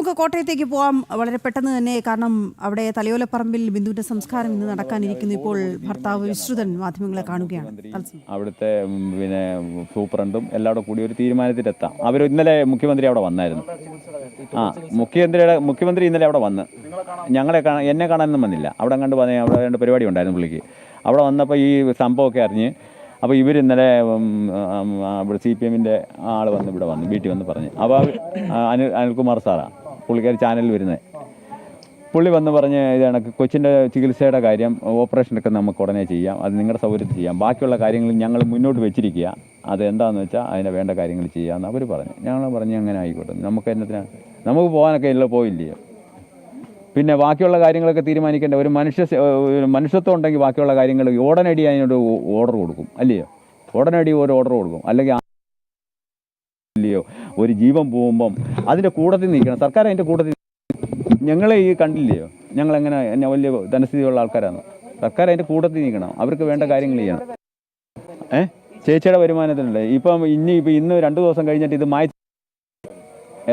നമുക്ക് കോട്ടയത്തേക്ക് പോകാം വളരെ പെട്ടെന്ന് തന്നെ. കാരണം അവിടെ തലയോലപ്പറമ്പിൽ ബിന്ദുവിന്റെ സംസ്കാരം ഇന്ന് നടക്കാനിരിക്കുന്നു. ഇപ്പോൾ ഭർത്താവ് വിശ്രുതൻ മാധ്യമങ്ങളെ കാണുകയാണ്. അവിടുത്തെ പിന്നെ സൂപ്രണ്ടും എല്ലാവരും കൂടി ഒരു തീരുമാനത്തിലെത്താം. അവർ ഇന്നലെ മുഖ്യമന്ത്രി അവിടെ വന്നായിരുന്നു. മുഖ്യമന്ത്രി ഇന്നലെ അവിടെ വന്ന് എന്നെ കാണാനൊന്നും വന്നില്ല. അവിടെ കണ്ട് വന്നേ, അവിടെ രണ്ട് പരിപാടി ഉണ്ടായിരുന്നു പുള്ളിക്ക്. അവിടെ വന്നപ്പോൾ ഈ സംഭവമൊക്കെ അറിഞ്ഞ്, അപ്പോൾ ഇവരിന്നലെ ഇവിടെ CPM-ൻ്റെ ആൾ വന്ന് ഇവിടെ വന്ന് വീട്ടിൽ വന്ന് പറഞ്ഞ്. അപ്പോൾ അനിൽകുമാർ സാറാണ് പുള്ളിക്കാരി ചാനലിൽ വരുന്നത്. പുള്ളി വന്ന് പറഞ്ഞ് ഇതാണ് കൊച്ചിൻ്റെ ചികിത്സയുടെ കാര്യം, ഓപ്പറേഷനൊക്കെ നമുക്ക് ഉടനെ ചെയ്യാം, അത് നിങ്ങളുടെ സൗകര്യത്തിൽ ചെയ്യാം, ബാക്കിയുള്ള കാര്യങ്ങൾ ഞങ്ങൾ മുന്നോട്ട് വെച്ചിരിക്കുക, അത് എന്താണെന്ന് വെച്ചാൽ അതിന് വേണ്ട കാര്യങ്ങൾ ചെയ്യാമെന്ന് അവർ പറഞ്ഞു. ഞങ്ങൾ പറഞ്ഞ് അങ്ങനെ ആയിക്കോട്ടെ, നമുക്ക് എന്നതിനാണ്, നമുക്ക് പോകാനൊക്കെ ഇല്ല, പോയില്ലയോ. പിന്നെ ബാക്കിയുള്ള കാര്യങ്ങളൊക്കെ തീരുമാനിക്കേണ്ട ഒരു മനുഷ്യത്വം ഉണ്ടെങ്കിൽ ബാക്കിയുള്ള കാര്യങ്ങൾ ഉടനടി അതിനൊരു ഓർഡർ കൊടുക്കും, അല്ലയോ? ഉടനടി ഒരു ഓർഡർ കൊടുക്കും. അല്ലെങ്കിൽ ഇല്ലയോ, ഒരു ജീവൻ പോകുമ്പം അതിൻ്റെ കൂട്ടത്തിൽ നിൽക്കണം സർക്കാർ. അതിൻ്റെ കൂട്ടത്തിൽ ഞങ്ങളെ ഈ കണ്ടില്ലയോ, ഞങ്ങളെങ്ങനെ വലിയ ധനസ്ഥിതിയുള്ള ആൾക്കാരാണ്. സർക്കാർ അതിൻ്റെ കൂട്ടത്തിൽ നിൽക്കണം, അവർക്ക് വേണ്ട കാര്യങ്ങൾ ചെയ്യണം. ചേച്ചിയുടെ വരുമാനത്തിനുണ്ട്. ഇപ്പം ഇന്ന് 2 ദിവസം കഴിഞ്ഞിട്ട് ഇത്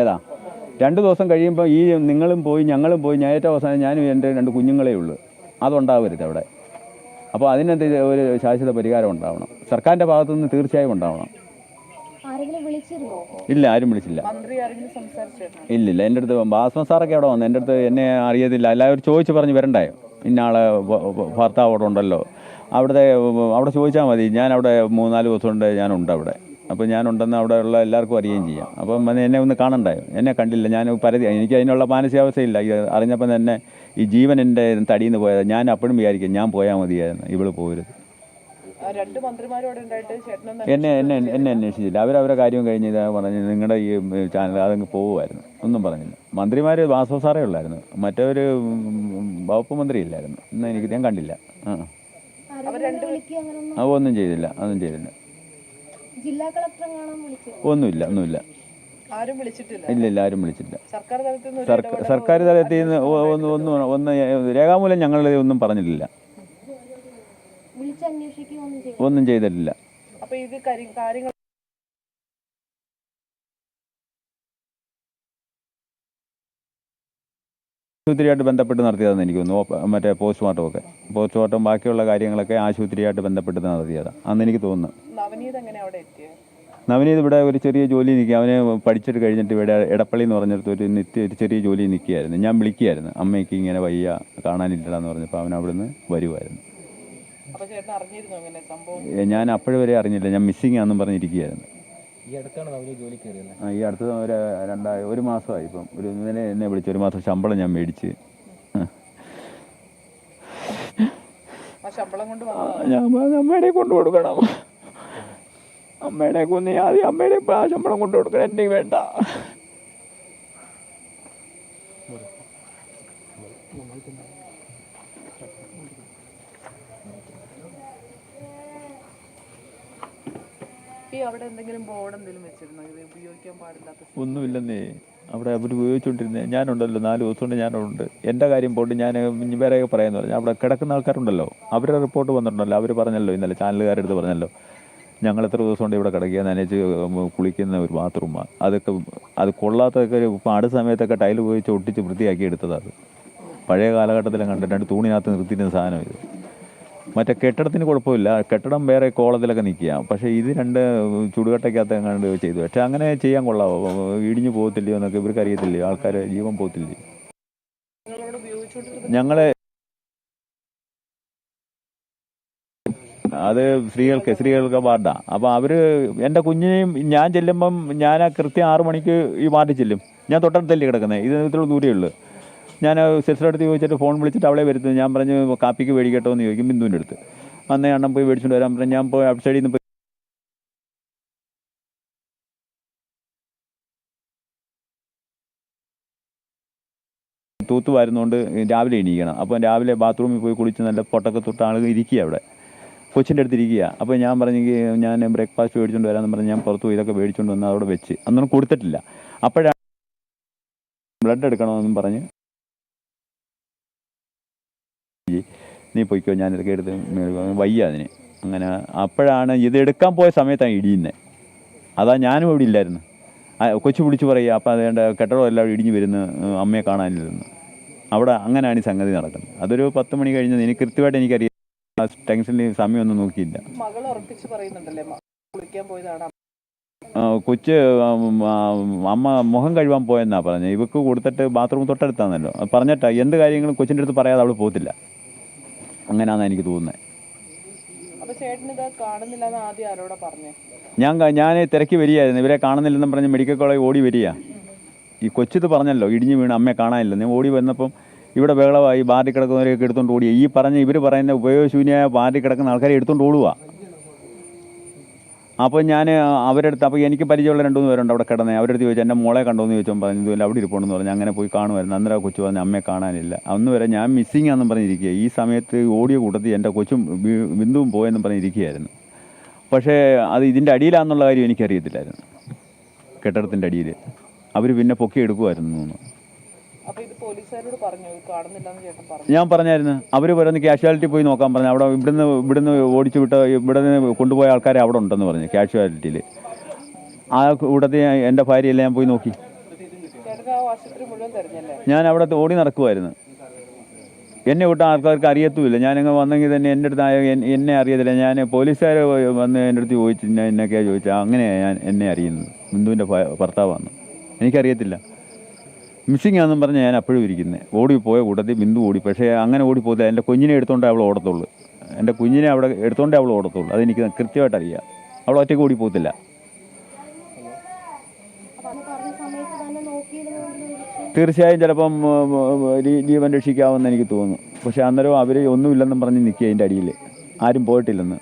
ഏതാ 2 ദിവസം കഴിയുമ്പോൾ ഈ നിങ്ങളും പോയി ഞങ്ങളും പോയി, ഏറ്റവും അവസാനം ഞാനും എൻ്റെ 2 കുഞ്ഞുങ്ങളേ ഉള്ളൂ. അതുണ്ടാവരുത് അവിടെ. അപ്പോൾ അതിനകത്ത് ഒരു ശാശ്വത പരിഹാരം ഉണ്ടാവണം, സർക്കാരിൻ്റെ ഭാഗത്തുനിന്ന് തീർച്ചയായും ഉണ്ടാവണം. ഇല്ല, ആരും വിളിച്ചില്ല. ഇല്ലില്ല, എൻ്റെ അടുത്ത് ഭാസ്മൻ സാറൊക്കെ അവിടെ വന്നു. എൻ്റെ അടുത്ത് എന്നെ അറിയത്തില്ല, എല്ലാവരും ചോദിച്ച് പറഞ്ഞ് വരണ്ടായോ, ഇന്നാളെ ഭർത്താവ് അവിടെ ഉണ്ടല്ലോ, അവിടെ ചോദിച്ചാൽ മതി. ഞാനവിടെ 3-4 ദിവസം കൊണ്ട് ഞാനുണ്ട് അവിടെ. അപ്പോൾ ഞാനുണ്ടെന്ന് അവിടെ ഉള്ള എല്ലാവർക്കും അറിയുകയും ചെയ്യാം. അപ്പം എന്നെ ഒന്ന് കാണണ്ടായോ, എന്നെ കണ്ടില്ല. ഞാൻ എനിക്ക് അതിനുള്ള മാനസികാവസ്ഥയില്ല. അറിഞ്ഞപ്പം തന്നെ ഈ ജീവൻ എൻ്റെ തടിയിൽ പോയത്. ഞാൻ അപ്പോഴും വിചാരിക്കും ഞാൻ പോയാൽ മതിയായിരുന്നു, ഇവള് പോരുത്. എന്നെ അന്വേഷിച്ചില്ല. അവരവരെ കാര്യം കഴിഞ്ഞ് ഇതാ പറഞ്ഞ് നിങ്ങളുടെ ഈ ചാനൽ അതങ്ങ് പോകുമായിരുന്നു, ഒന്നും പറഞ്ഞില്ല. മന്ത്രിമാർ വാസവ സാറേ ഉള്ളായിരുന്നു, മറ്റൊരു വകുപ്പ് മന്ത്രി ഇല്ലായിരുന്നു. ഇന്ന് ഞാൻ കണ്ടില്ല. ഒന്നും ചെയ്തില്ല. ഒന്നുമില്ല. ഇല്ല, ആരും വിളിച്ചില്ല. സർക്കാർ തലത്തിൽ നിന്ന് ഒന്ന് രേഖാമൂലം ഞങ്ങൾ ഒന്നും പറഞ്ഞിട്ടില്ല, ഒന്നും ചെയ്തിട്ടില്ല. ആശുപത്രിയായിട്ട് ബന്ധപ്പെട്ട് നടത്തിയതെന്ന് എനിക്ക് തോന്നുന്നു. മറ്റേ പോസ്റ്റ്മോർട്ടം ബാക്കിയുള്ള കാര്യങ്ങളൊക്കെ ആശുപത്രിയായിട്ട് ബന്ധപ്പെട്ട് നടത്തിയതാണ് അന്ന് എനിക്ക് തോന്നുന്നു. നവനീത് ഇവിടെ ഒരു ചെറിയ ജോലി നിൽക്കുക. അവന് പഠിച്ചിട്ട് കഴിഞ്ഞിട്ട് ഇവിടെ എടപ്പള്ളി എന്ന് പറഞ്ഞിടത്ത് ഒരു ചെറിയ ജോലി നിൽക്കുകയായിരുന്നു. ഞാൻ വിളിക്കുകയായിരുന്നു, അമ്മയ്ക്ക് ഇങ്ങനെ വയ്യ കാണാനില്ലടാന്ന് പറഞ്ഞപ്പോൾ അവൻ അവിടുന്ന് വരുമായിരുന്നു. ഞാൻ അപ്പോഴും വരെ അറിഞ്ഞില്ല, ഞാൻ മിസ്സിങ് ആണെന്നും പറഞ്ഞിരിക്കുകയായിരുന്നു. ഈ അടുത്ത ഒരു മാസമായി. ഇപ്പം എന്നെ വിളിച്ച് 1 മാസം ശമ്പളം ഞാൻ മേടിച്ച് ഞാൻ അമ്മയുടെ കൊണ്ടു കൊടുക്കണം. അമ്മയുടെ ആദ്യം അമ്മയുടെ ശമ്പളം കൊണ്ടു കൊടുക്കണം, എൻ്റെ വേണ്ട. ഒന്നുമില്ലെന്നേ, അവിടെ അവർ ഉപയോഗിച്ചുകൊണ്ടിരുന്നേ. ഞാനുണ്ടല്ലോ, 4 ദിവസം കൊണ്ട് ഞാനുണ്ട്. എൻ്റെ കാര്യം പോയിട്ട് ഞാൻ വേറെ പറയാമെന്ന് പറഞ്ഞു. അവിടെ കിടക്കുന്ന ആൾക്കാരുണ്ടല്ലോ, അവരുടെ റിപ്പോർട്ട് വന്നിട്ടുണ്ടല്ലോ. അവർ പറഞ്ഞല്ലോ, ഇന്നലെ ചാനലുകാരെടുത്ത് പറഞ്ഞല്ലോ, ഞങ്ങൾ എത്ര ദിവസം കൊണ്ട് ഇവിടെ കിടക്കുക, നനച്ച് കുളിക്കുന്ന ഒരു ബാത്റൂമാണ്. അത് കൊള്ളാത്തൊക്കെ ഇപ്പം അടുത്ത സമയത്തൊക്കെ ടൈൽ ഉപയോഗിച്ച് ഒട്ടിച്ച് വൃത്തിയാക്കി എടുത്തതാണ്. പഴയ കാലഘട്ടത്തിലും കണ്ടിട്ട് 2 തൂണിനകത്ത് നിർത്തിയിരുന്ന സാധനം ഇത്. മറ്റേ കെട്ടിടത്തിന് കുഴപ്പമില്ല, കെട്ടിടം വേറെ കോളത്തിലൊക്കെ നിൽക്കുക. പക്ഷേ ഇത് 2 ചുടുകട്ടയ്ക്കകത്ത് കണ്ട് ചെയ്തു. പക്ഷെ അങ്ങനെ ചെയ്യാൻ കൊള്ളാവോ? ഇടിഞ്ഞു പോകത്തില്ലയോ എന്നൊക്കെ ഇവർക്ക് അറിയത്തില്ലയോ? ആൾക്കാർ ജീവൻ പോകത്തില്ലയോ? ഞങ്ങളെ അത് സ്ത്രീകൾക്ക് വാർഡാണ്. അപ്പോൾ അവർ എൻ്റെ കുഞ്ഞിനെയും ഞാൻ ചെല്ലുമ്പം ഞാൻ കൃത്യം 6 മണിക്ക് ഈ വാർഡിൽ ചെല്ലും. ഞാൻ തൊട്ടടുത്തല്ലേ കിടക്കുന്നത്, ഇത്ര ദൂരേ ഉള്ളൂ. ഞാൻ സിസ്റ്റർ അടുത്ത് ചോദിച്ചിട്ട് ഫോൺ വിളിച്ചിട്ട് അവളെ വരുത്തുന്നത്. ഞാൻ പറഞ്ഞു കാപ്പിക്ക് മേടിക്കട്ടോ എന്ന് ചോദിക്കും ബിന്ദുവിൻ്റെ അടുത്ത്. അന്നേ അണ്ണം പോയി മേടിച്ചുകൊണ്ട് വരാൻ പറഞ്ഞു. ഞാൻ പോയി ഔട്ട് സൈഡിൽ നിന്ന് തൂത്തുവായിരുന്നുകൊണ്ട് രാവിലെ എണീക്കണം. അപ്പോൾ രാവിലെ ബാത്റൂമിൽ പോയി കുളിച്ച് നല്ല പൊട്ടൊക്കെ തൊട്ട് ആളുകൾ ഇരിക്കുക അവിടെ, കൊച്ചിൻ്റെ അടുത്ത് ഇരിക്കുക. അപ്പോൾ ഞാൻ പറഞ്ഞെങ്കിൽ ഞാൻ ബ്രേക്ക്ഫാസ്റ്റ് മേടിച്ചുകൊണ്ട് വരാമെന്ന് പറഞ്ഞ് ഞാൻ പുറത്ത് പോയി ഇതൊക്കെ മേടിച്ചുകൊണ്ട് വന്ന് അവിടെ വെച്ച് അന്നൊന്നും കൊടുത്തിട്ടില്ല. അപ്പോഴാണ് ബ്ലഡ് എടുക്കണമെന്നും പറഞ്ഞ് നീ പൊയ്ക്കോ, ഞാനിതൊക്കെ എടുത്ത് വയ്യ അതിന്. അങ്ങനെ അപ്പോഴാണ് ഇതെടുക്കാൻ പോയ സമയത്താണ് ഇടിയുന്നത്. അതാ ഞാനും ഇവിടെ ഇല്ലായിരുന്നു. കൊച്ചു പിടിച്ച് പറയുക, അപ്പോൾ അതേണ്ട കെട്ടിടം എല്ലാം ഇടിഞ്ഞ് വരുന്ന അമ്മയെ കാണാനില്ലെന്ന്. അവിടെ അങ്ങനെയാണ് ഈ സംഗതി നടക്കുന്നത്. അതൊരു 10 മണി കഴിഞ്ഞത് എനിക്ക് കൃത്യമായിട്ട് എനിക്കറിയാം. ആ ടെൻഷനിൽ സമയമൊന്നും നോക്കിയില്ല. കൊച്ച് അമ്മ മുഖം കഴുകാൻ പോയെന്നാണ് പറഞ്ഞത്. ഇവക്ക് കൊടുത്തിട്ട് ബാത്റൂം തൊട്ടടുത്താണല്ലോ പറഞ്ഞിട്ടാ. എന്ത് കാര്യങ്ങളും കൊച്ചിൻ്റെ അടുത്ത് പറയാതെ അവൾ പോകത്തില്ല. അങ്ങനെയാണെന്ന് എനിക്ക് തോന്നുന്നത്. ഞാൻ തിരക്കി വരികയായിരുന്നു. ഇവരെ കാണുന്നില്ലെന്നും പറഞ്ഞ് മെഡിക്കൽ കോളേജ് ഓടി വരിക. ഈ കൊച്ചിത് പറഞ്ഞല്ലോ ഇടിഞ്ഞ് വീണ് അമ്മയെ കാണാനില്ല. ഞാൻ ഓടി വന്നപ്പം ഇവിടെ ബഹളമായി. ബാറിൽ കിടക്കുന്നവരെയൊക്കെ എടുത്തുകൊണ്ട് ഓടി. ഇവർ പറയുന്ന ഉപയോഗശൂന്യമായ ബാറിൽ കിടക്കുന്ന ആൾക്കാരെ എടുത്തുകൊണ്ട് ഓടുക. അപ്പോൾ ഞാൻ അവരുടെ അടുത്ത്, അപ്പോൾ എനിക്ക് പരിചയമുള്ള 2-3 പേരുണ്ട് അവിടെ കിടന്നത്. അവരുടെ അടുത്ത് ചോദിച്ചു എൻ്റെ മോളെ കണ്ടോന്ന് ചോദിച്ചപ്പോൾ പറഞ്ഞു ഇതുപോലെ അവിടെ ഇരിപ്പുണ്ടെന്ന് പറഞ്ഞു. അങ്ങനെ പോയി കാണുമായിരുന്നു. അന്നേരം കൊച്ചു പറഞ്ഞ് അമ്മയെ കാണാനില്ല. അന്ന് വരെ ഞാൻ മിസ്സിങ് ആണെന്നും പറഞ്ഞിരിക്കുക. ഈ സമയത്ത് ഓടിയ കൂട്ടത്തിൽ എൻ്റെ കൊച്ചും ബിന്ദുവും പോയെന്നും പറഞ്ഞിരിക്കുകയായിരുന്നു. പക്ഷേ അത് ഇതിൻ്റെ അടിയിലാണെന്നുള്ള കാര്യം എനിക്കറിയത്തില്ലായിരുന്നു. കെട്ടിടത്തിൻ്റെ അടിയിൽ അവർ പിന്നെ പൊക്കി എടുക്കുമായിരുന്നു. ഞാൻ പറഞ്ഞായിരുന്നു. അവർ പറയുന്നത് കാഷ്വാലിറ്റി പോയി നോക്കാൻ പറഞ്ഞു. അവിടെ ഇവിടുന്ന് ഓടിച്ചു വിട്ട ഇവിടുന്ന് കൊണ്ടുപോയ ആൾക്കാരെ അവിടെ ഉണ്ടെന്ന് പറഞ്ഞു കാഷ്വാലിറ്റിയിൽ. ആ കൂട്ടത്തിൽ എൻ്റെ ഭാര്യയെല്ലാം ഞാൻ പോയി നോക്കി. ഞാൻ അവിടെ ഓടി നടക്കുമായിരുന്നു. എന്നെ വിട്ട ആൾക്കാർക്ക് അറിയത്തുമില്ല. ഞാനങ്ങ് വന്നെങ്കിൽ തന്നെ എൻ്റെ അടുത്ത് എന്നെ അറിയത്തില്ല. ഞാൻ പോലീസുകാർ വന്ന് എൻ്റെ അടുത്ത് ചോദിച്ചു എന്നൊക്കെയാണ് ചോദിച്ചാൽ അങ്ങനെയാണ് എന്നെ അറിയുന്നത്. ബിന്ദുവിൻ്റെ ഭർത്താവാണ്. എനിക്കറിയത്തില്ല. മിസ്സിങ് ആണെന്നും പറഞ്ഞ് ഞാൻ അപ്പോഴും ഇരിക്കുന്നത്. ഓടിപ്പോയ കൂട്ടത്തിൽ ബിന്ദു ഓടി. പക്ഷേ അങ്ങനെ ഓടിപ്പോകത്തില്ല. എൻ്റെ കുഞ്ഞിനെ എടുത്തുകൊണ്ടേ അവൾ ഓടത്തുള്ളൂ. എൻ്റെ കുഞ്ഞിനെ അവിടെ എടുത്തുകൊണ്ടേ അവൾ ഓടത്തുള്ളൂ. അതെനിക്ക് കൃത്യമായിട്ട് അറിയാം. അവൾ ഒറ്റയ്ക്ക് ഓടിപ്പോകത്തില്ല. തീർച്ചയായും ചിലപ്പം ജീവൻ രക്ഷിക്കാമെന്ന് എനിക്ക് തോന്നുന്നു. പക്ഷേ അന്നേരം അവർ ഒന്നുമില്ലെന്നും പറഞ്ഞ് നിൽക്കുക അതിൻ്റെ അടിയിൽ. ആരും പോയിട്ടില്ലെന്ന്.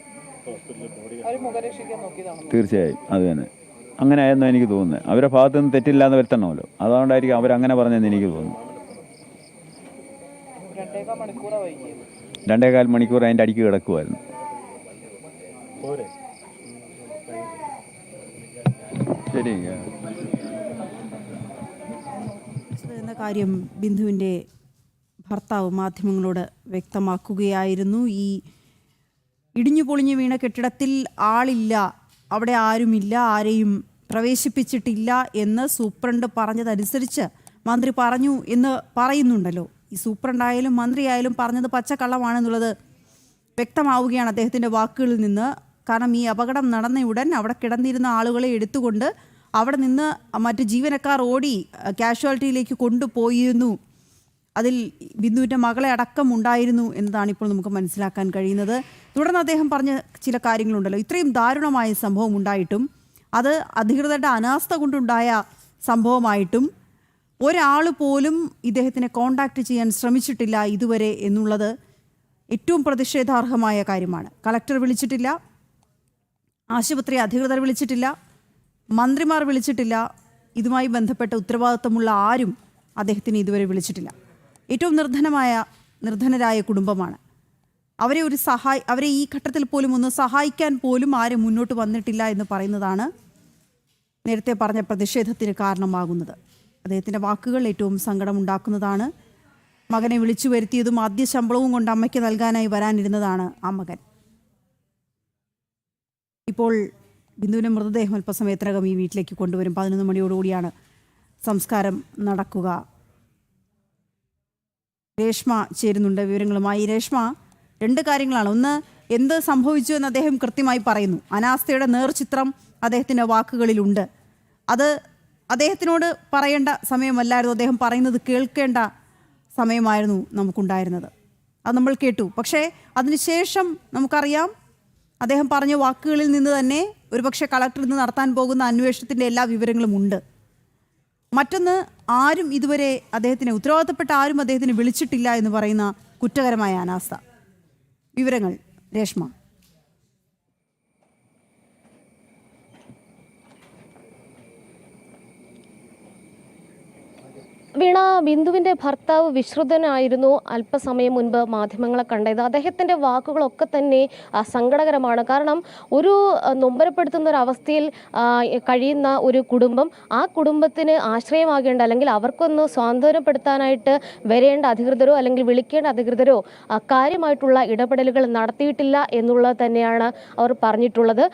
തീർച്ചയായും അത് തന്നെ. അങ്ങനെ ആയെന്നാണ് എനിക്ക് തോന്നുന്നത്. അവരുടെ ഭാഗത്തു നിന്ന് തെറ്റില്ലാതെ വരുത്തണമല്ലോ. അതുകൊണ്ടായിരിക്കും അവരങ്ങനെ പറഞ്ഞതെന്ന് എനിക്ക് തോന്നുന്നു. 2.25 മണിക്കൂർ അതിൻ്റെ അടിക്ക് കിടക്കുമായിരുന്നു. ശരി. എന്ന കാര്യം ബിന്ദുവിൻ്റെ ഭർത്താവ് മാധ്യമങ്ങളോട് വ്യക്തമാക്കുകയായിരുന്നു. ഈ ഇടിഞ്ഞു പൊളിഞ്ഞു വീണ കെട്ടിടത്തിൽ ആളില്ല, അവിടെ ആരുമില്ല, ആരെയും പ്രവേശിപ്പിച്ചിട്ടില്ല എന്ന് സൂപ്രണ്ട് പറഞ്ഞതനുസരിച്ച് മന്ത്രി പറഞ്ഞു എന്ന് പറയുന്നുണ്ടല്ലോ. ഈ സൂപ്രണ്ടായാലും മന്ത്രിയായാലും പറഞ്ഞത് പച്ചക്കള്ളമാണെന്നുള്ളത് വ്യക്തമാവുകയാണ് അദ്ദേഹത്തിൻ്റെ വാക്കുകളിൽ നിന്ന്. കാരണം ഈ അപകടം നടന്നയുടൻ അവിടെ കിടന്നിരുന്ന ആളുകളെ എടുത്തുകൊണ്ട് അവിടെ നിന്ന് മറ്റ് ജീവനക്കാർ ഓടി കാഷ്വാലിറ്റിയിലേക്ക് കൊണ്ടുപോയിരുന്നു. അതിൽ ബിന്ദുവിൻ്റെ മകളെ അടക്കം ഉണ്ടായിരുന്നു എന്നതാണ് ഇപ്പോൾ നമുക്ക് മനസ്സിലാക്കാൻ കഴിയുന്നത്. തുടർന്ന് അദ്ദേഹം പറഞ്ഞ ചില കാര്യങ്ങളുണ്ടല്ലോ. ഇത്രയും ദാരുണമായ സംഭവം ഉണ്ടായിട്ടും, അത് അധികൃതരുടെ അനാസ്ഥ കൊണ്ടുണ്ടായ സംഭവമായിട്ടും ഒരാൾ പോലും ഇദ്ദേഹത്തിനെ കോണ്ടാക്ട് ചെയ്യാൻ ശ്രമിച്ചിട്ടില്ല ഇതുവരെ എന്നുള്ളത് ഏറ്റവും പ്രതിഷേധാർഹമായ കാര്യമാണ്. കളക്ടർ വിളിച്ചിട്ടില്ല, ആശുപത്രി അധികൃതർ വിളിച്ചിട്ടില്ല, മന്ത്രിമാർ വിളിച്ചിട്ടില്ല. ഇതുമായി ബന്ധപ്പെട്ട ഉത്തരവാദിത്തമുള്ള ആരും അദ്ദേഹത്തിന് ഇതുവരെ വിളിച്ചിട്ടില്ല. ഏറ്റവും നിർധനരായ കുടുംബമാണ്. അവരെ ഈ ഘട്ടത്തിൽ പോലും ഒന്ന് സഹായിക്കാൻ പോലും ആരും മുന്നോട്ട് വന്നിട്ടില്ല എന്ന് പറയുന്നതാണ് നേരത്തെ പറഞ്ഞ പ്രതിഷേധത്തിന് കാരണമാകുന്നത്. അദ്ദേഹത്തിൻ്റെ വാക്കുകൾ ഏറ്റവും സങ്കടമുണ്ടാക്കുന്നതാണ്. മകനെ വിളിച്ചു വരുത്തിയതും ആദ്യ ശമ്പളവും കൊണ്ട് അമ്മയ്ക്ക് നൽകാനായി വരാനിരുന്നതാണ് ആ മകൻ. ഇപ്പോൾ ബിന്ദുവിൻ്റെ മൃതദേഹം അല്പസമയത്തിനകം ഈ വീട്ടിലേക്ക് കൊണ്ടുവരും. 11 മണിയോടുകൂടിയാണ് സംസ്കാരം നടക്കുക. രേഷ്മ ചേരുന്നുണ്ട് വിവരങ്ങളുമായി. രേഷ്മ, 2 കാര്യങ്ങളാണ്. ഒന്ന്, എന്ത് സംഭവിച്ചു എന്ന് അദ്ദേഹം കൃത്യമായി പറയുന്നു. അനാസ്ഥയുടെ നേർചിത്രം അദ്ദേഹത്തിൻ്റെ വാക്കുകളിലുണ്ട്. അത് അദ്ദേഹത്തിനോട് പറയേണ്ട സമയമല്ലായിരുന്നു, അദ്ദേഹം പറയുന്നത് കേൾക്കേണ്ട സമയമായിരുന്നു നമുക്കുണ്ടായിരുന്നത്. അത് നമ്മൾ കേട്ടു. പക്ഷേ അതിനുശേഷം നമുക്കറിയാം, അദ്ദേഹം പറഞ്ഞ വാക്കുകളിൽ നിന്ന് തന്നെ ഒരുപക്ഷെ കളക്ടറിൽ നിന്ന് നടത്താൻ പോകുന്ന അന്വേഷണത്തിൻ്റെ എല്ലാ വിവരങ്ങളും ഉണ്ട്. മറ്റൊന്ന്, ആരും ഇതുവരെ ഉത്തരവാദിത്തപ്പെട്ട ആരും അദ്ദേഹത്തിന് വിളിച്ചിട്ടില്ല എന്ന് പറയുന്ന കുറ്റകരമായ അനാസ്ഥ. വിവരങ്ങൾ രേഷ്മ. വീണ, ബിന്ദുവിൻ്റെ ഭർത്താവ് വിശ്രുതനായിരുന്നു അല്പസമയം മുൻപ് മാധ്യമങ്ങളെ കണ്ടത്. അദ്ദേഹത്തിൻ്റെ വാക്കുകളൊക്കെ തന്നെ സങ്കടകരമാണ്. കാരണം ഒരു നൊമ്പരപ്പെടുത്തുന്ന ഒരു അവസ്ഥയിൽ കഴിയുന്ന ഒരു കുടുംബം, ആ കുടുംബത്തിന് ആശ്രയമാകേണ്ട അല്ലെങ്കിൽ അവർക്കൊന്ന് സ്വാതന്ത്ര്യപ്പെടുത്താനായിട്ട് വരേണ്ട അധികൃതരോ അല്ലെങ്കിൽ വിളിക്കേണ്ട അധികൃതരോ കാര്യമായിട്ടുള്ള ഇടപെടലുകൾ നടത്തിയിട്ടില്ല എന്നുള്ളത് തന്നെയാണ് അവർ പറഞ്ഞിട്ടുള്ളത്.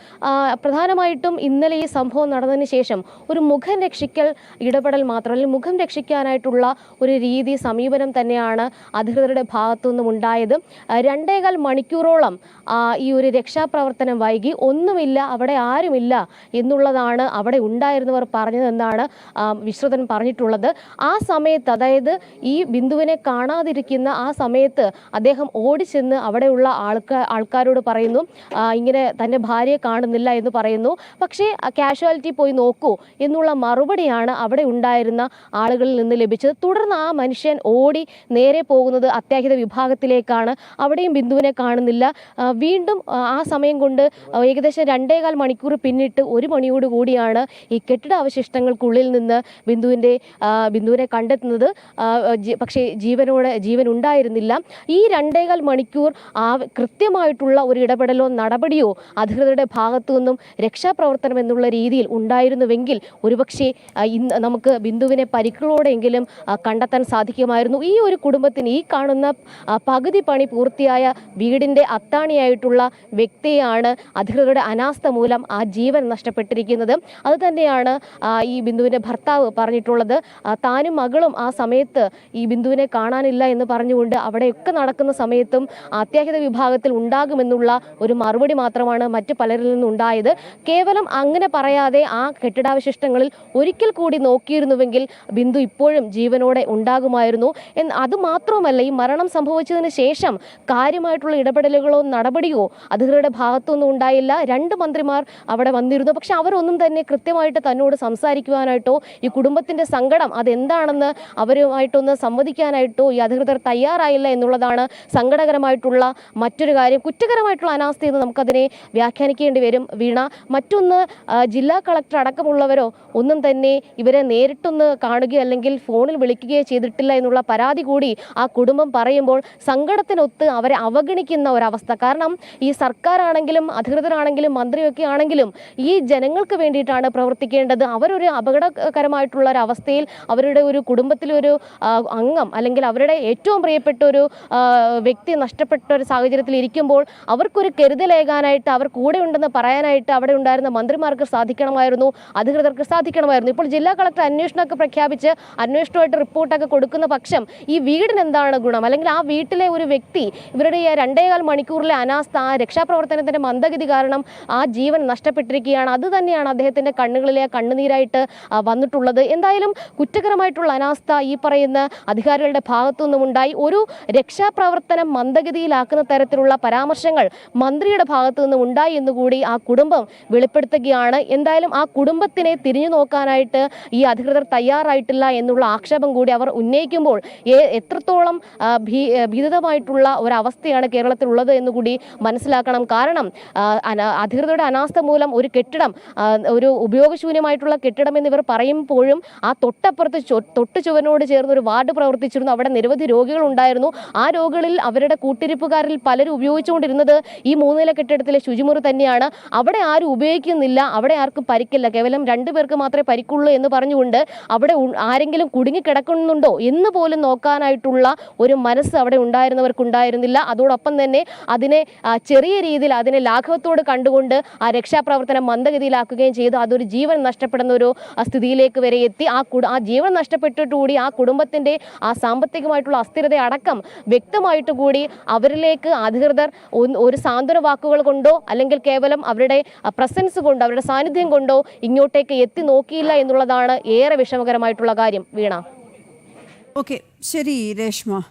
പ്രധാനമായിട്ടും ഇന്നലെ ഈ സംഭവം നടന്നതിന് ശേഷം ഒരു മുഖം രക്ഷിക്കൽ ഇടപെടൽ മാത്രം, അല്ലെങ്കിൽ മുഖം രക്ഷിക്കാനായിട്ടുള്ള ഒരു രീതി, സമീപനം തന്നെയാണ് അധികൃതരുടെ ഭാഗത്തുനിന്നും ഉണ്ടായത്. 2.25 മണിക്കൂറോളം ഈ ഒരു രക്ഷാപ്രവർത്തനം വൈകി. ഒന്നുമില്ല, അവിടെ ആരുമില്ല എന്നുള്ളതാണ് അവിടെ ഉണ്ടായിരുന്നവർ പറഞ്ഞതെന്നാണ് വിശ്രുതൻ പറഞ്ഞിട്ടുള്ളത്. ആ സമയത്ത്, അതായത് ഈ ബിന്ദുവിനെ കാണാതിരിക്കുന്ന ആ സമയത്ത് അദ്ദേഹം ഓടിച്ചെന്ന് അവിടെയുള്ള ആൾക്കാരോട് പറയുന്നു, ഇങ്ങനെ തൻ്റെ ഭാര്യയെ കാണുന്നില്ല എന്ന് പറയുന്നു. പക്ഷേ കാഷ്വാലിറ്റി പോയി നോക്കൂ എന്നുള്ള മറുപടിയാണ് അവിടെ ഉണ്ടായിരുന്ന ആളുകളിൽ നിന്ന് ലഭിച്ചത്. തുടർന്ന് ആ മനുഷ്യൻ ഓടി നേരെ പോകുന്നത് അത്യാഹിത വിഭാഗത്തിലേക്കാണ്. അവിടെയും ബിന്ദുവിനെ കാണുന്നില്ല. വീണ്ടും ആ സമയം കൊണ്ട് ഏകദേശം 2.25 മണിക്കൂർ പിന്നിട്ട് 1 മണിയോടുകൂടിയാണ് ഈ കെട്ടിടാവശിഷ്ടങ്ങൾക്കുള്ളിൽ നിന്ന് ബിന്ദുവിനെ കണ്ടെത്തുന്നത്. പക്ഷേ ജീവൻ ഉണ്ടായിരുന്നില്ല. ഈ 2.25 മണിക്കൂർ കൃത്യമായിട്ടുള്ള ഒരു ഇടപെടലോ നടപടിയോ അധികൃതരുടെ ഭാഗത്തു നിന്നും രക്ഷാപ്രവർത്തനം എന്നുള്ള രീതിയിൽ ഉണ്ടായിരുന്നുവെങ്കിൽ ഒരുപക്ഷെ ഇന്ന് നമുക്ക് ബിന്ദുവിനെ പരിക്കുകളോടെങ്കിലും കണ്ടെത്താൻ സാധിക്കുമായിരുന്നു. ഈ ഒരു കുടുംബത്തിന്, ഈ കാണുന്ന പകുതി പണി പൂർത്തിയായ വീടിൻ്റെ അത്താണിയായിട്ടുള്ള വ്യക്തിയാണ് അധികൃതരുടെ അനാസ്ഥ മൂലം ആ ജീവൻ നഷ്ടപ്പെട്ടിരിക്കുന്നത്. അത് തന്നെയാണ് ഈ ബിന്ദുവിൻ്റെ ഭർത്താവ് പറഞ്ഞിട്ടുള്ളത്. താനും മകളും ആ സമയത്ത് ഈ ബിന്ദുവിനെ കാണാനില്ല എന്ന് പറഞ്ഞുകൊണ്ട് അവിടെയൊക്കെ നടക്കുന്ന സമയത്തും അത്യാഹിത വിഭാഗത്തിൽ ഉണ്ടാകുമെന്നുള്ള ഒരു മറുപടി മാത്രമാണ് മറ്റു പലരിൽ നിന്നുണ്ടായത്. കേവലം അങ്ങനെ പറയാതെ ആ കെട്ടിടാവശിഷ്ടങ്ങളിൽ ഒരിക്കൽ കൂടി നോക്കിയിരുന്നുവെങ്കിൽ ബിന്ദു ഇപ്പോഴും ജീവനോടെ ഉണ്ടാകുമായിരുന്നു. അതുമാത്രവുമല്ല, ഈ മരണം സംഭവിച്ചതിന് ശേഷം കാര്യമായിട്ടുള്ള ഇടപെടലുകളോ നടപടിയോ അധികൃതരുടെ ഭാഗത്തൊന്നും ഉണ്ടായില്ല. 2 മന്ത്രിമാർ അവിടെ വന്നിരുന്നു. പക്ഷെ അവരൊന്നും തന്നെ കൃത്യമായിട്ട് തന്നോട് സംസാരിക്കുവാനായിട്ടോ ഈ കുടുംബത്തിൻ്റെ സങ്കടം അതെന്താണെന്ന് അവരുമായിട്ടൊന്ന് സംവദിക്കാനായിട്ടോ ഈ അധികൃതർ തയ്യാറായില്ല എന്നുള്ളതാണ് സങ്കടകരമായിട്ടുള്ള മറ്റൊരു കാര്യം. കുറ്റകരമായിട്ടുള്ള അനാസ്ഥയെന്ന് നമുക്കതിനെ വ്യാഖ്യാനിക്കേണ്ടി വരും വീണ. മറ്റൊന്ന്, ജില്ലാ കളക്ടർ അടക്കമുള്ളവരോ ഒന്നും തന്നെ ഇവരെ നേരിട്ടൊന്ന് കാണുകയോ അല്ലെങ്കിൽ ഫോണിൽ വിളിക്കുകയോ ചെയ്തിട്ടില്ല എന്നുള്ള പരാതി കൂടി ആ കുടുംബം പറയുമ്പോൾ സങ്കടത്തിനൊത്ത് അവരെ അവഗണിക്കുന്ന ഒരവസ്ഥ. കാരണം ഈ സർക്കാരാണെങ്കിലും അധികൃതരാണെങ്കിലും മന്ത്രിയൊക്കെ ആണെങ്കിലും ഈ ജനങ്ങൾക്ക് വേണ്ടിയിട്ടാണ് പ്രവർത്തിക്കേണ്ടത്. അവരൊരു അപകടകരമായിട്ടുള്ള ഒരു അവസ്ഥയിൽ അവരുടെ ഒരു കുടുംബത്തിലൊരു അംഗം അല്ലെങ്കിൽ അവരുടെ ഏറ്റവും പ്രിയപ്പെട്ട ഒരു വ്യക്തി നഷ്ടപ്പെട്ട ഒരു സാഹചര്യത്തിൽ ഇരിക്കുമ്പോൾ അവർക്കൊരു കരുതലേകാനായിട്ട്, അവർ കൂടെ ഉണ്ടെന്ന് പറയാനായിട്ട് അവിടെ ഉണ്ടായിരുന്ന മന്ത്രിമാർക്ക് സാധിക്കണമായിരുന്നു, അധികൃതർക്ക് സാധിക്കണമായിരുന്നു. ഇപ്പോൾ ജില്ലാ കളക്ടർ അന്വേഷണമൊക്കെ പ്രഖ്യാപിച്ച് അന്വേഷണമായിട്ട് റിപ്പോർട്ടൊക്കെ കൊടുക്കുന്ന പക്ഷം ഈ വീടിന് എന്താണ് ഗുണം? അല്ലെങ്കിൽ ആ വീട്ടിലെ ഒരു വ്യക്തി ഇവരുടെ 2.25 മണിക്കൂറിലെ അനാസ്ഥ, ആ രക്ഷാപ്രവർത്തനത്തിൻ്റെ മന്ദഗതി കാരണം ആ ജീവൻ നഷ്ടപ്പെട്ടിരിക്കുകയാണ്. അത് തന്നെയാണ് അദ്ദേഹത്തിൻ്റെ കണ്ണുകളിലെ കണ്ണുനീരായിട്ട് വന്നിട്ടുള്ളത്. എന്തായാലും കുറ്റകരമായിട്ടുള്ള അനാസ്ഥ ഈ പറയുന്ന അധികാരികളുടെ ഭാഗത്തുനിന്നും ഉണ്ടായി. ഒരു രക്ഷാപ്രവർത്തനം മന്ദഗതിയിലാക്കുന്ന തരത്തിലുള്ള പരാമർശങ്ങൾ മന്ത്രിയുടെ ഭാഗത്തു നിന്നും ഉണ്ടായി എന്നുകൂടി ആ കുടുംബം വെളിപ്പെടുത്തുകയാണ്. എന്തായാലും ആ കുടുംബത്തിനെ തിരിഞ്ഞു നോക്കാനായിട്ട് ഈ അധികൃതർ തയ്യാറായിട്ടില്ല എന്നുള്ള ആക്ഷേപം കൂടി അവർ ഉന്നയിക്കുമ്പോൾ എത്രത്തോളം ഭീതിതമായിട്ടുള്ള ഒരവസ്ഥയാണ് കേരളത്തിലുള്ളത് എന്നുകൂടി മനസ്സിലാക്കണം. കാരണം അധികൃതരുടെ അനാസ്ഥ മൂലം ഒരു കെട്ടിടം, ഒരു ഉപയോഗശൂന്യമായിട്ടുള്ള കെട്ടിടം എന്നിവർ പറയുമ്പോഴും ആ തൊട്ടപ്പുറത്ത് തൊട്ടു ചുവനോട് ചേർന്ന് ഒരു വാർഡ് പ്രവർത്തിച്ചിരുന്നു. അവിടെ നിരവധി രോഗികൾ ഉണ്ടായിരുന്നു. ആ രോഗികളിൽ അവരുടെ കൂട്ടിരിപ്പുകാരിൽ പലരും ഉപയോഗിച്ചുകൊണ്ടിരുന്നത് ഈ 3 നില കെട്ടിടത്തിലെ ശുചിമുറി തന്നെയാണ്. അവിടെ ആരും ഉപയോഗിക്കുന്നില്ല, അവിടെ ആർക്കും പരിക്കില്ല, കേവലം 2 പേർക്ക് മാത്രമേ പരിക്കുള്ളൂ എന്ന് പറഞ്ഞുകൊണ്ട് അവിടെ ആരെങ്കിലും കുടുങ്ങിക്കിടക്കുന്നുണ്ടോ എന്ന് പോലും നോക്കാനായിട്ടുള്ള ഒരു മനസ്സ് അവിടെ ഉണ്ടായിരുന്നില്ല. അതോടൊപ്പം തന്നെ അതിനെ ചെറിയ രീതിയിൽ അതിനെ ലാഘവത്തോട് കണ്ടുകൊണ്ട് ആ രക്ഷാപ്രവർത്തനം മന്ദഗതിയിലാക്കുകയും ചെയ്തു. അതൊരു ജീവൻ നഷ്ടപ്പെടുന്ന ഒരു സ്ഥിതിയിലേക്ക് വരെ എത്തി. ആ ജീവൻ നഷ്ടപ്പെട്ടിട്ടുകൂടി ആ കുടുംബത്തിൻ്റെ ആ സാമ്പത്തികമായിട്ടുള്ള അസ്ഥിരത അടക്കം വ്യക്തമായിട്ട് കൂടി അവരിലേക്ക് അധികൃതർ ഒരു സാന്ത്വന വാക്കുകൾ കൊണ്ടോ അല്ലെങ്കിൽ കേവലം അവരുടെ പ്രസൻസ് കൊണ്ടോ അവരുടെ സാന്നിധ്യം കൊണ്ടോ ഇങ്ങോട്ടേക്ക് എത്തി നോക്കിയില്ല എന്നുള്ളതാണ് ഏറെ വിഷമകരമായിട്ടുള്ള കാര്യം. വീണ. ഓക്കെ, ശരി രേഷ്മ.